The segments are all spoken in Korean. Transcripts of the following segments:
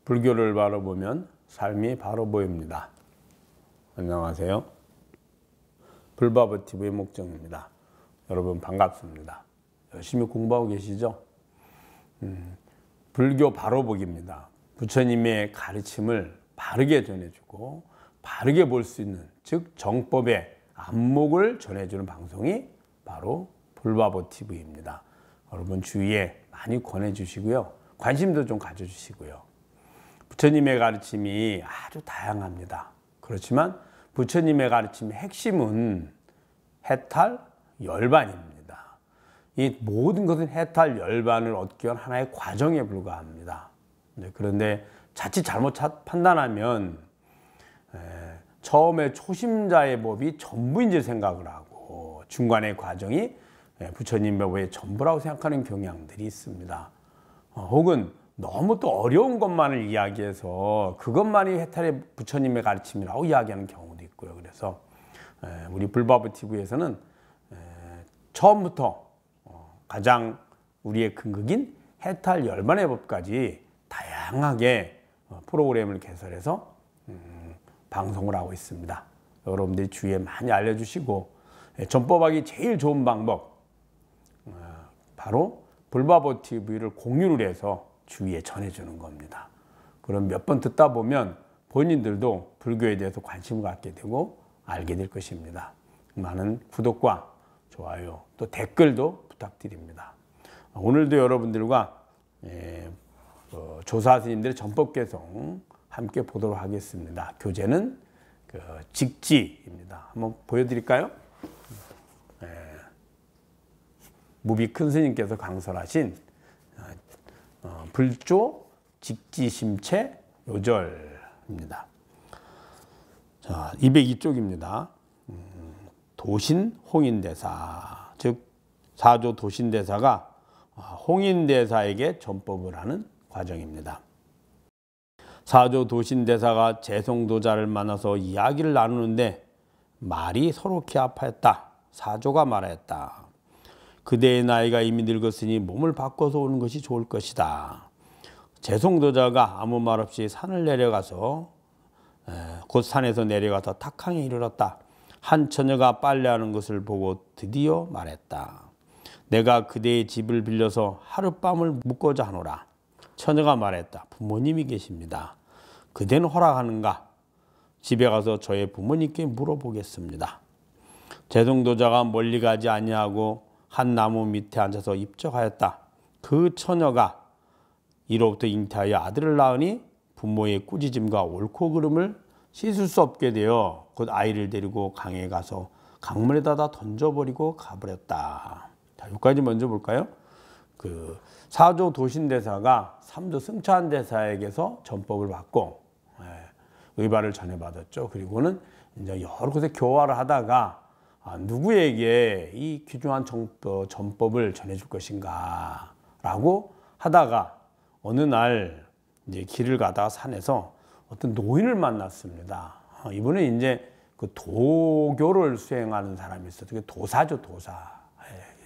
불교를 바라보면 삶이 바로 보입니다. 안녕하세요. 불바보TV의 목정입니다. 여러분 반갑습니다. 열심히 공부하고 계시죠? 불교 바로보기입니다. 부처님의 가르침을 바르게 전해주고 바르게 볼 수 있는, 즉 정법의 안목을 전해주는 방송이 바로 불바보TV입니다. 여러분 주위에 많이 권해주시고요. 관심도 좀 가져주시고요. 부처님의 가르침이 아주 다양합니다. 그렇지만 부처님의 가르침의 핵심은 해탈, 열반입니다. 이 모든 것은 해탈, 열반을 얻기 위한 하나의 과정에 불과합니다. 그런데 자칫 잘못 판단하면 처음에 초심자의 법이 전부인지 생각을 하고 중간의 과정이 부처님 법의 전부라고 생각하는 경향들이 있습니다. 혹은 너무 또 어려운 것만을 이야기해서 그것만이 해탈의 부처님의 가르침이라고 이야기하는 경우도 있고요. 그래서 우리 불바보TV에서는 처음부터 가장 우리의 근극인 해탈 열반의 법까지 다양하게 프로그램을 개설해서 방송을 하고 있습니다. 여러분들이 주위에 많이 알려주시고 전법하기 제일 좋은 방법 바로 불바보TV를 공유를 해서 주위에 전해주는 겁니다. 그럼 몇 번 듣다 보면 본인들도 불교에 대해서 관심을 갖게 되고 알게 될 것입니다. 많은 구독과 좋아요 또 댓글도 부탁드립니다. 오늘도 여러분들과 조사 스님들의 전법 개송 함께 보도록 하겠습니다. 교재는 직지입니다. 한번 보여드릴까요? 무비 큰 스님께서 강설하신 불조 직지심체 요절입니다. 자, 202쪽입니다. 도신 홍인대사, 즉 사조 도신대사가 홍인대사에게 전법을 하는 과정입니다. 사조 도신대사가 재성도자를 만나서 이야기를 나누는데 말이 서로키 아파했다. 사조가 말하였다. 그대의 나이가 이미 늙었으니 몸을 바꿔서 오는 것이 좋을 것이다. 재성도자가 아무 말 없이 산을 내려가서 곧 산에서 내려가서 탁항에 이르렀다. 한 처녀가 빨래하는 것을 보고 드디어 말했다. 내가 그대의 집을 빌려서 하룻밤을 묵고자 하노라. 처녀가 말했다. 부모님이 계십니다. 그대는 허락하는가? 집에 가서 저의 부모님께 물어보겠습니다. 재성도자가 멀리 가지 아니하고 한 나무 밑에 앉아서 입적하였다. 그 처녀가 이로부터 잉태하여 아들을 낳으니 부모의 꾸짖음과 옳고 그름을 씻을 수 없게 되어 곧 아이를 데리고 강에 가서 강물에다 던져버리고 가버렸다. 자, 여기까지 먼저 볼까요? 사조 도신대사가 삼조 승찬대사에게서 전법을 받고 의발을 전해받았죠. 그리고는 이제 여러 곳에 교화를 하다가 누구에게 이 귀중한 전법을 전해줄 것인가 라고 하다가 어느 날 이제 길을 가다가 산에서 어떤 노인을 만났습니다. 이분은 이제 그 도교를 수행하는 사람이 있었어요. 도사죠, 도사.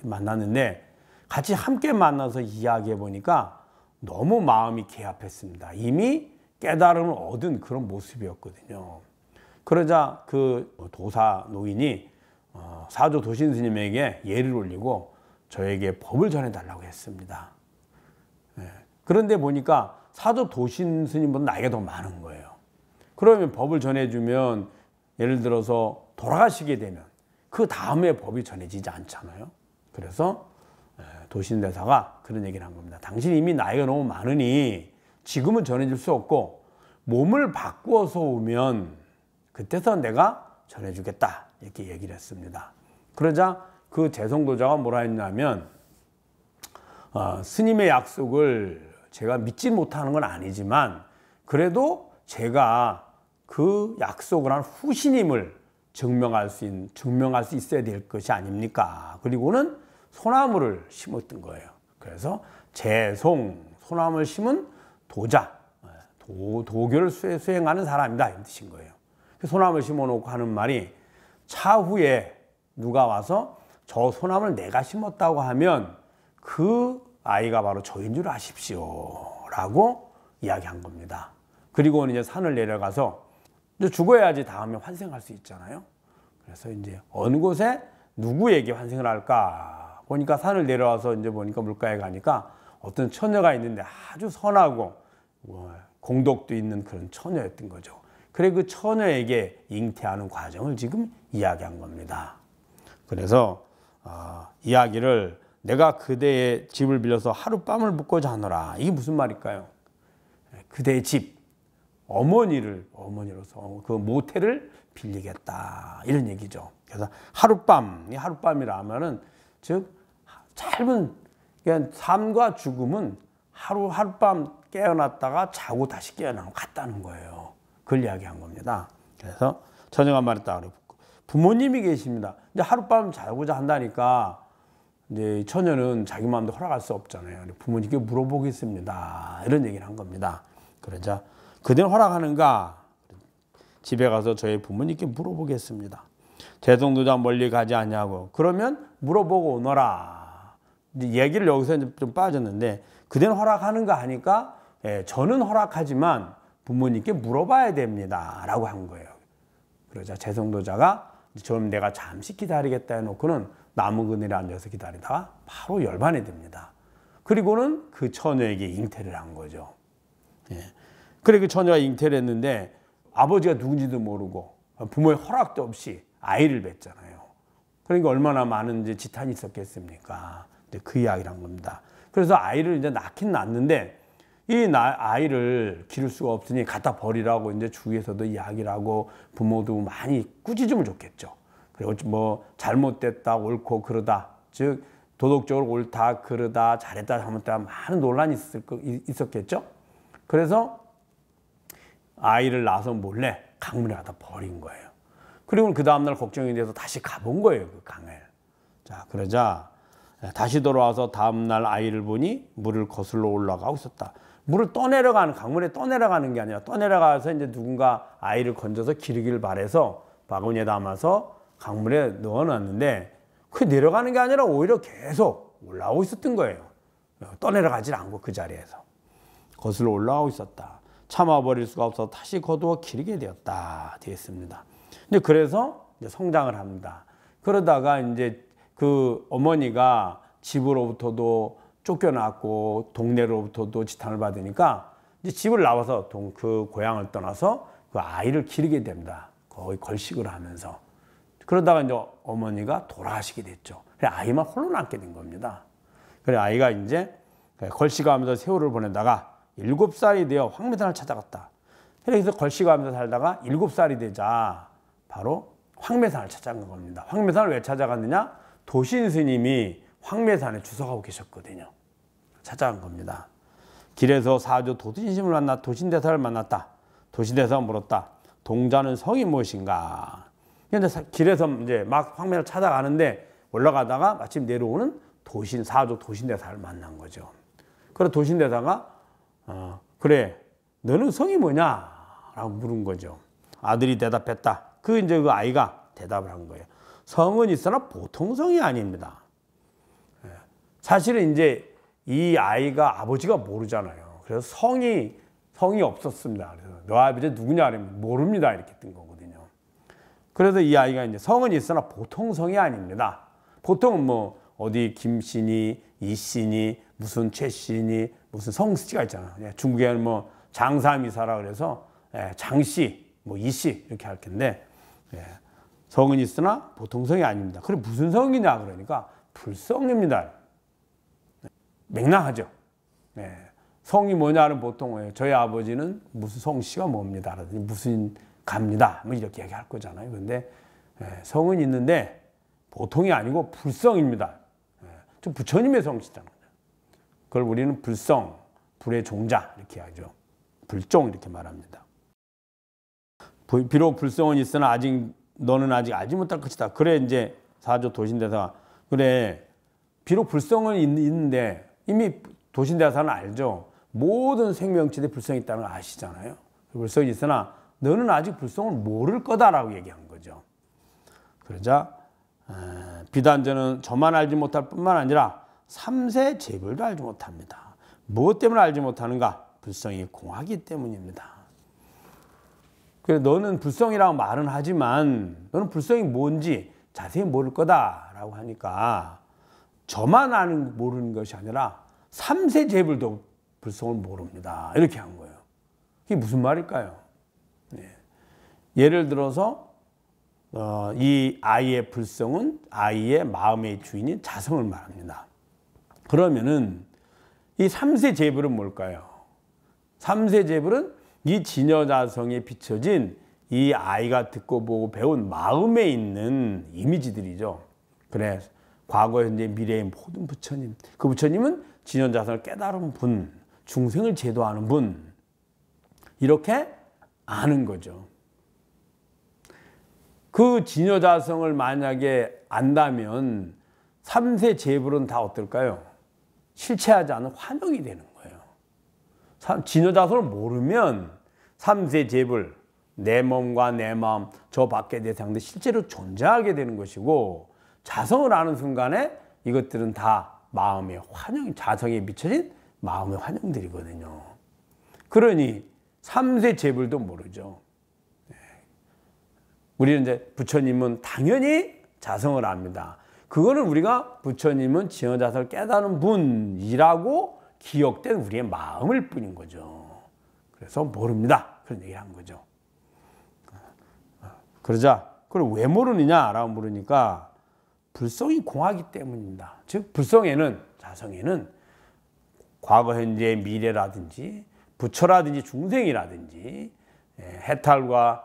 만났는데 같이 함께 만나서 이야기해 보니까 너무 마음이 개합했습니다. 이미 깨달음을 얻은 그런 모습이었거든요. 그러자 그 도사 노인이 사조 도신 스님에게 예를 올리고 저에게 법을 전해달라고 했습니다. 그런데 보니까 사조 도신 스님보다 나이가 더 많은 거예요. 그러면 법을 전해주면 예를 들어서 돌아가시게 되면 그 다음에 법이 전해지지 않잖아요. 그래서 도신대사가 그런 얘기를 한 겁니다. 당신이 이미 나이가 너무 많으니 지금은 전해줄 수 없고 몸을 바꾸어서 오면 그때서 내가 전해주겠다. 이렇게 얘기를 했습니다. 그러자 그 재성도자가 뭐라 했냐면 스님의 약속을 제가 믿지 못하는 건 아니지만 그래도 제가 그 약속을 한 후신임을 증명할 수 있어야 될 것이 아닙니까? 그리고는 소나무를 심었던 거예요. 그래서 소나무를 심은 도자, 도교를 수행하는 사람이다 이런 뜻인 거예요. 소나무를 심어놓고 하는 말이 차후에 누가 와서 저 소나무를 내가 심었다고 하면 그 아이가 바로 저인 줄 아십시오 라고 이야기한 겁니다. 그리고는 이제 산을 내려가서 이제 죽어야지 다음에 환생할 수 있잖아요. 그래서 이제 어느 곳에 누구에게 환생을 할까 보니까 산을 내려와서 이제 보니까 물가에 가니까 어떤 처녀가 있는데 아주 선하고 공덕도 있는 그런 처녀였던 거죠. 그래 그 처녀에게 잉태하는 과정을 지금 이야기한 겁니다. 그래서 이야기를 내가 그대의 집을 빌려서 하룻밤을 묵고 자노라. 이게 무슨 말일까요? 그대의 집, 어머니로서 그 모텔을 빌리겠다. 이런 얘기죠. 그래서 하룻밤이라 하면은 즉 짧은 그냥 삶과 죽음은 하룻밤 깨어났다가 자고 다시 깨어나고 같다는 거예요. 그걸 이야기한 겁니다. 그래서 처녀가 말했다. 부모님이 계십니다. 이제 하룻밤 자고자 한다니까 이제 처녀는 자기 마음대로 허락할 수 없잖아요. 부모님께 물어보겠습니다. 이런 얘기를 한 겁니다. 그러자 그대는 허락하는가? 집에 가서 저희 부모님께 물어보겠습니다. 대성도자 멀리 가지 않냐고. 그러면 물어보고 오너라. 이제 얘기를 여기서 좀 빠졌는데 그대는 허락하는가 하니까 저는 허락하지만 부모님께 물어봐야 됩니다. 라고 한 거예요. 그러자 재성도자가 좀 내가 잠시 기다리겠다 해놓고는 나무 그늘에 앉아서 기다리다가 바로 열반이 됩니다. 그리고는 그 처녀에게 잉태를 한 거죠. 그래 그 처녀가 잉태를 했는데 아버지가 누군지도 모르고 부모의 허락도 없이 아이를 뵀잖아요. 그러니까 얼마나 많은 이제 지탄이 있었겠습니까? 이제 그 이야기를 한 겁니다. 그래서 아이를 이제 낳긴 낳는데 이 아이를 기를 수가 없으니 갖다 버리라고 이제 주위에서도 이야기를 하고 부모도 많이 꾸짖음을 줬겠죠. 그리고 뭐 잘못됐다, 옳고 그러다, 즉 도덕적으로 옳다, 그러다, 잘했다, 잘못했다 많은 논란이 있었겠죠. 그래서 아이를 낳아서 몰래 강물에 갖다 버린 거예요. 그리고 그 다음날 걱정이 돼서 다시 가본 거예요, 그 강을. 자, 그러자 다시 돌아와서 다음날 아이를 보니 물을 거슬러 올라가고 있었다. 물을 떠내려가는, 강물에 떠내려가는 게 아니라 떠내려가서 이제 누군가 아이를 건져서 기르기를 바래서 바구니에 담아서 강물에 넣어놨는데 그 내려가는 게 아니라 오히려 계속 올라오고 있었던 거예요. 떠내려가질 않고 그 자리에서 거슬러 올라가고 있었다. 참아버릴 수가 없어서 다시 거두어 기르게 되었다. 되었습니다. 이제 그래서 이제 성장을 합니다. 그러다가 이제 그 어머니가 집으로부터도 쫓겨났고 동네로부터도 지탄을 받으니까 이제 집을 나와서 그 고향을 떠나서 그 아이를 기르게 됩니다. 거의 걸식을 하면서. 그러다가 이제 어머니가 돌아가시게 됐죠. 그래 아이만 홀로 남게 된 겁니다. 그래 아이가 이제 걸식하면서 세월을 보내다가 7살이 되어 황매산을 찾아갔다. 그래서 걸식하면서 살다가 7살이 되자 바로 황매산을 찾아간 겁니다. 황매산을 왜 찾아갔느냐? 도신 스님이 황매산에 주석하고 계셨거든요. 찾아간 겁니다. 길에서 사조 도신심을 만나 도신대사를 만났다. 도신대사가 물었다. 동자는 성이 무엇인가? 그런데 길에서 이제 막 황매를 찾아가는데 올라가다가 마침 내려오는 사조 도신대사를 만난 거죠. 그래서 도신대사가 그래 너는 성이 뭐냐? 라고 물은 거죠. 아들이 대답했다. 이제 그 아이가 대답을 한 거예요. 성은 있으나 보통 성이 아닙니다. 사실은 이제 이 아이가 아버지가 모르잖아요. 그래서 성이 없었습니다. 그래서 너 아버지 누구냐? 그러면 모릅니다. 이렇게 뜬 거거든요. 그래서 이 아이가 이제 성은 있으나 보통 성이 아닙니다. 보통은 뭐 어디 김씨니 이씨니 무슨 최씨니 무슨 성씨가 있잖아요. 중국에는 뭐 장사미사라 그래서 장씨 뭐 이씨 이렇게 할 텐데 성은 있으나 보통 성이 아닙니다. 그래 무슨 성이냐 그러니까 불성입니다. 맥락하죠. 성이 뭐냐는 보통 저희 아버지는 무슨 성씨가 뭡니다. 라든지 무슨 갑니다. 뭐 이렇게 얘기할 거잖아요. 근데 성은 있는데 보통이 아니고 불성입니다. 좀 부처님의 성씨잖아요. 그걸 우리는 불성, 불의 종자 이렇게 하죠. 불종 이렇게 말합니다. 비록 불성은 있으나 너는 아직 알지 못할 것이다. 그래 이제 사조 도신대사가 그래 비록 불성은 있는데 이미 도신대사는 알죠. 모든 생명체들이 불성이 있다는 걸 아시잖아요. 불성이 있으나 너는 아직 불성을 모를 거다라고 얘기한 거죠. 그러자 비단 저만 알지 못할 뿐만 아니라 3세 제벌도 알지 못합니다. 무엇 때문에 알지 못하는가? 불성이 공하기 때문입니다. 그래 너는 불성이라고 말은 하지만 너는 불성이 뭔지 자세히 모를 거다라고 하니까 저만 모르는 것이 아니라 3세 재벌도 불성을 모릅니다. 이렇게 한 거예요. 이게 무슨 말일까요? 네. 예를 들어서 이 아이의 불성은 아이의 마음의 주인인 자성을 말합니다. 그러면은 이 3세 재벌은 뭘까요? 3세 재벌은 이 진여자성에 비춰진 이 아이가 듣고 보고 배운 마음에 있는 이미지들이죠. 그래 과거, 현재, 미래의 모든 부처님, 그 부처님은 진여자성을 깨달은 분, 중생을 제도하는 분, 이렇게 아는 거죠. 그 진여자성을 만약에 안다면 3세 재벌은 다 어떨까요? 실체하지 않은 환영이 되는 거예요. 진여자성을 모르면 3세 재벌, 내 몸과 내 마음, 저 밖의 대상들 실제로 존재하게 되는 것이고, 자성을 아는 순간에 이것들은 다 마음의 환영, 자성에 미쳐진 마음의 환영들이거든요. 그러니 3세 재벌도 모르죠. 우리는 이제 부처님은 당연히 자성을 압니다. 그거는 우리가 부처님은 진여자성을 깨달은 분이라고 기억된 우리의 마음일 뿐인 거죠. 그래서 모릅니다. 그런 얘기를 한 거죠. 그러자 그걸 왜 모르느냐라고 물으니까 불성이 공하기 때문입니다. 즉 불성에는, 자성에는 과거, 현재, 미래라든지 부처라든지 중생이라든지 해탈과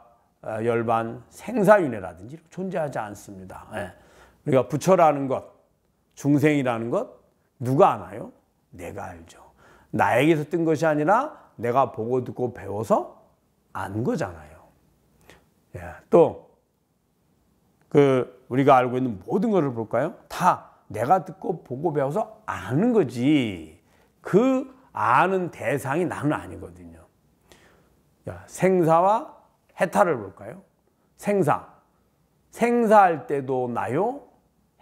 열반, 생사윤회라든지 존재하지 않습니다. 우리가 부처라는 것, 중생이라는 것 누가 아나요? 내가 알죠. 나에게서 뜬 것이 아니라 내가 보고 듣고 배워서 안 거잖아요. 또 우리가 알고 있는 모든 것을 볼까요? 다 내가 듣고 보고 배워서 아는 거지. 그 아는 대상이 나는 아니거든요. 생사와 해탈을 볼까요? 생사할 때도 나요.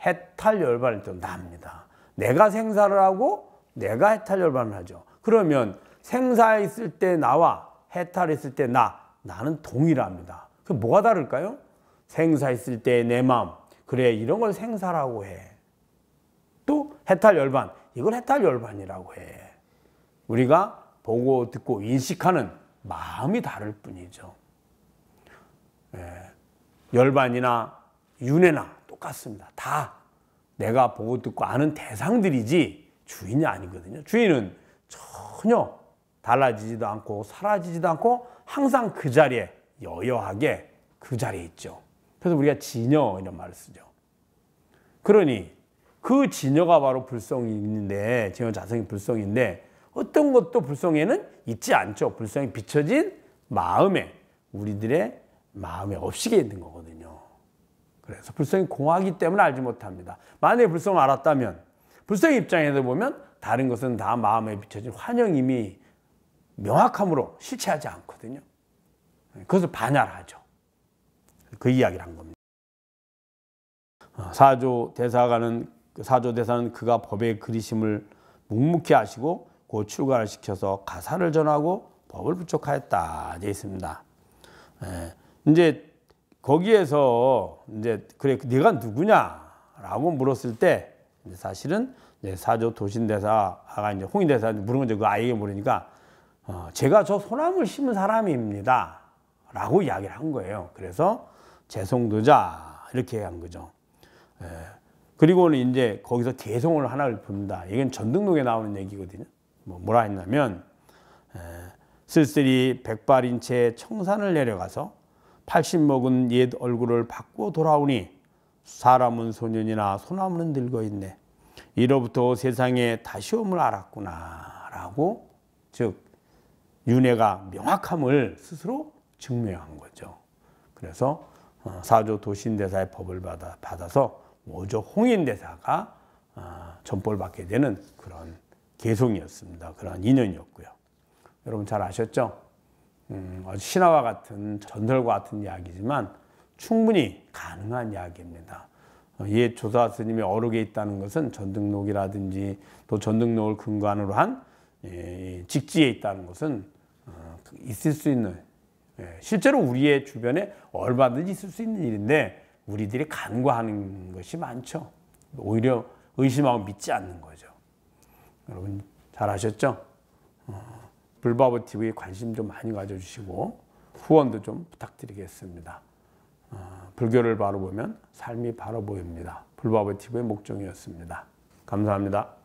해탈 열반할 때도 납니다. 내가 생사를 하고 내가 해탈 열반을 하죠. 그러면 생사에 있을 때 나와 해탈에 있을 때 나는 동일합니다. 그 뭐가 다를까요? 생사 있을 때 내 마음, 그래 이런 걸 생사라고 해. 또 해탈 열반, 이걸 해탈 열반이라고 해. 우리가 보고 듣고 인식하는 마음이 다를 뿐이죠. 열반이나 윤회나 똑같습니다. 다 내가 보고 듣고 아는 대상들이지 주인이 아니거든요. 주인은 전혀 달라지지도 않고 사라지지도 않고 항상 그 자리에 여여하게 그 자리에 있죠. 그래서 우리가 진여 이런 말을 쓰죠. 그러니 그 진여가 바로 불성인데, 진여 자성이 불성인데 어떤 것도 불성에는 있지 않죠. 불성이 비춰진 마음에, 우리들의 마음에 없이게 있는 거거든요. 그래서 불성이 공하기 때문에 알지 못합니다. 만약에 불성을 알았다면, 불성의 입장에서 보면 다른 것은 다 마음에 비춰진 환영임이 명확함으로 실체하지 않거든요. 그것을 반야하죠. 그 이야기를 한 겁니다. 사조대사는 그가 법의 그리심을 묵묵히 하시고 곧 출가를 시켜서 가사를 전하고 법을 부촉하였다 되어 있습니다. 이제 거기에서 이제 그래 네가 누구냐라고 물었을 때 사실은 이제 사조 도신대사가 이제 홍인대사한테 물은 건데 그 아이에게 물으니까 제가 저 소나무를 심은 사람입니다라고 이야기를 한 거예요. 그래서 재송도자 이렇게 한 거죠. 그리고는 이제 거기서 개송을 하나를 봅니다. 이건 전등록에 나오는 얘기거든요. 뭐라 했냐면 쓸쓸히 백발인 채 청산을 내려가서 80 먹은 옛 얼굴을 받고 돌아오니 사람은 소년이나 소나무는 늙어 있네. 이로부터 세상에 다시 옴을 알았구나 라고, 즉 윤회가 명확함을 스스로 증명한 거죠. 그래서 사조 도신대사의 법을 받아서 오조 홍인대사가 전법을 받게 되는 그런 개송이었습니다. 그런 인연이었고요. 여러분 잘 아셨죠? 신화와 같은, 전설과 같은 이야기지만 충분히 가능한 이야기입니다. 옛 조사 스님의 어록에 있다는 것은 전등록이라든지 또 전등록을 근간으로 한 직지에 있다는 것은 있을 수 있는, 실제로 우리의 주변에 얼마든지 있을 수 있는 일인데 우리들이 간과하는 것이 많죠. 오히려 의심하고 믿지 않는 거죠. 여러분 잘 아셨죠? 불바보 TV에 관심 좀 많이 가져주시고 후원도 좀 부탁드리겠습니다. 불교를 바로 보면 삶이 바로 보입니다. 불바보 TV의 목종이었습니다. 감사합니다.